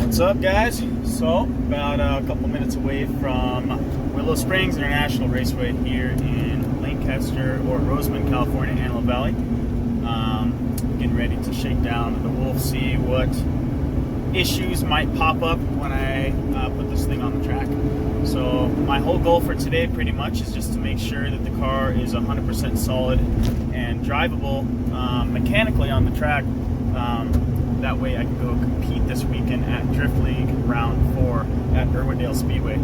What's up, guys? So, about a couple minutes away from Willow Springs International Raceway here in Lancaster or Roseman, California, Antelope Valley. Getting ready to shake down the Wolf, see what issues might pop up when I put this thing on the track. So, my whole goal for today pretty much is just to make sure that the car is 100% solid and drivable mechanically on the track. That way I can go compete this weekend at Drift League Round 4 at Irwindale Speedway.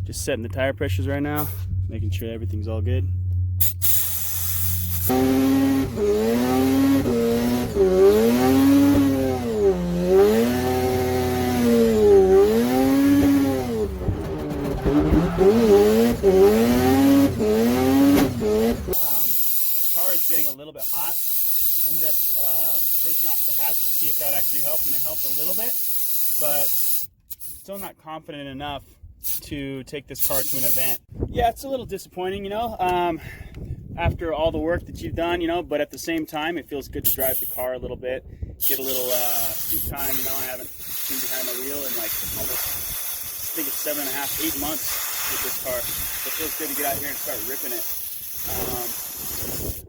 Just setting the tire pressures right now, making sure everything's all good. Car is getting a little bit hot. I'm just taking off the hatch to see if that actually helped, and it helped a little bit, but still not confident enough to take this car to an event. Yeah, it's a little disappointing, you know, after all the work that you've done, you know, but at the same time, it feels good to drive the car a little bit, get a little seat time, you know. I haven't been behind the wheel in like almost, I think it's 7.5, 8 months with this car, so it feels good to get out here and start ripping it.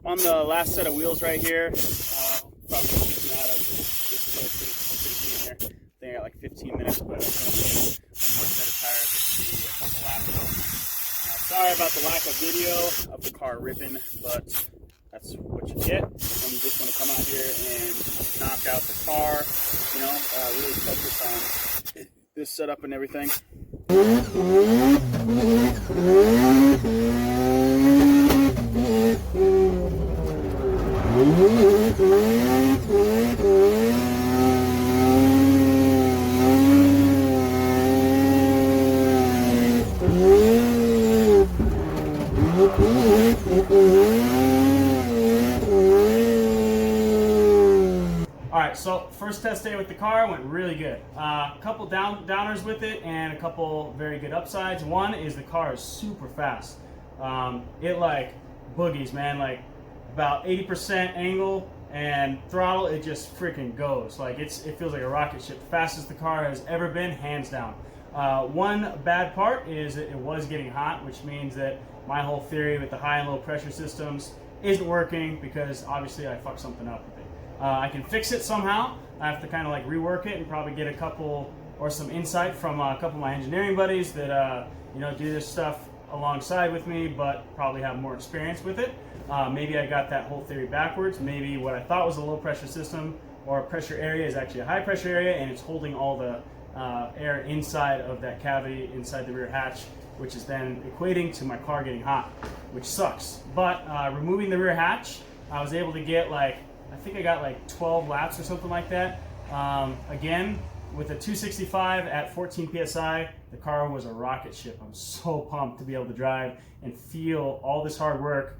On the last set of wheels right here, probably shooting out of this pretty in here. I think I got like 15 minutes, but I'm going to get one more set of tires to see a couple laps. Sorry about the lack of video of the car ripping, but that's what you get when you just want to come out here and knock out the car, you know, really focus on this setup and everything. Alright, so first test day with the car went really good. A couple downers with it and a couple very good upsides. One is the car is super fast. It like boogies, man, like about 80% angle and throttle, it just freaking goes. Like it feels like a rocket ship. Fastest the car has ever been, hands down. One bad part is that it was getting hot, which means that my whole theory with the high and low pressure systems isn't working because obviously I fucked something up with it. I can fix it somehow. I have to kind of like rework it and probably get a couple or some insight from a couple of my engineering buddies that you know, do this stuff alongside with me, but probably have more experience with it. Maybe I got that whole theory backwards. Maybe what I thought was a low pressure system or a pressure area is actually a high pressure area, and it's holding all the air inside of that cavity inside the rear hatch, which is then equating to my car getting hot, which sucks. But removing the rear hatch, I was able to get like, I think I got like 12 laps or something like that. Again, with a 265 at 14 PSI, the car was a rocket ship. I'm so pumped to be able to drive and feel all this hard work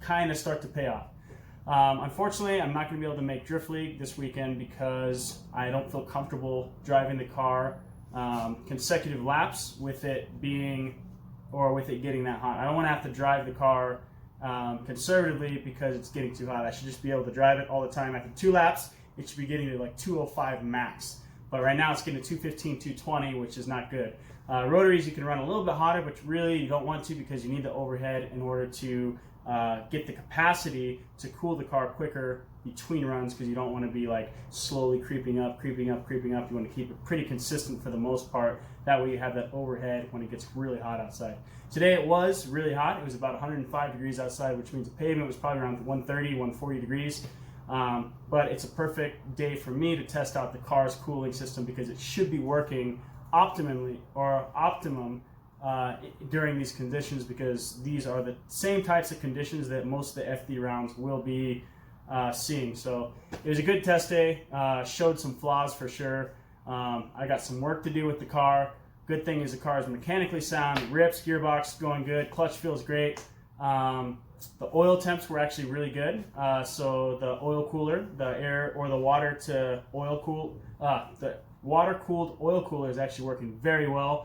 kind of start to pay off. Unfortunately, I'm not going to be able to make Drift League this weekend because I don't feel comfortable driving the car consecutive laps with it being, or with it getting that hot. I don't want to have to drive the car conservatively because it's getting too hot. I should just be able to drive it all the time. After 2 laps, it should be getting to like 205 max. But right now it's getting to 215, 220, which is not good. Rotaries you can run a little bit hotter, but really you don't want to because you need the overhead in order to get the capacity to cool the car quicker between runs, because you don't want to be like slowly creeping up. You want to keep it pretty consistent for the most part. That way you have that overhead when it gets really hot outside. Today it was really hot. It was about 105 degrees outside, which means the pavement was probably around 130, 140 degrees. But it's a perfect day for me to test out the car's cooling system because it should be working optimally or optimum during these conditions, because these are the same types of conditions that most of the FD rounds will be seeing. So it was a good test day, showed some flaws for sure. I got some work to do with the car, Good thing is the car is mechanically sound, rips, gearbox going good, clutch feels great. The oil temps were actually really good. So the oil cooler, the air or the water to oil cool, the water cooled oil cooler is actually working very well.